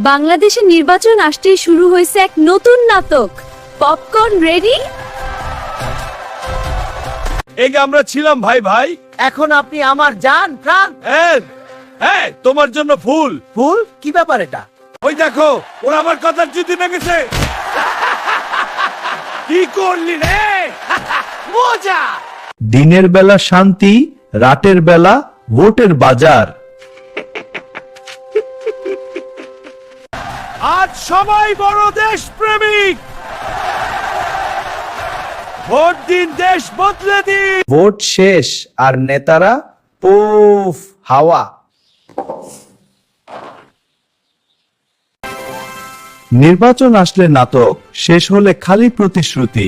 বাংলাদেশে নির্বাচন আসতেই শুরু হয়েছে এক নতুন নাটক। Popcorn ready? এই আমরা ছিলাম ভাই ভাই। এখন আপনি আমার জান প্রাণ। হ্যাঁ, তোমার জন্য ফুল। ফুল কি ব্যাপার এটা? ওই দেখো, ওরা আমার কথার জুতি ভেঙেছে। কি করলি রে? মজা। দিনের বেলা শান্তি, রাতের বেলা ভোটের বাজার। আজ সবাই বড় দেশ প্রেমিক। ভোট দিন, দেশ বদলে দিন। ভোট শেষ আর নেতারা পুফ হাওয়া। নির্বাচন আসলে নাটক, শেষ হলে খালি প্রতিশ্রুতি।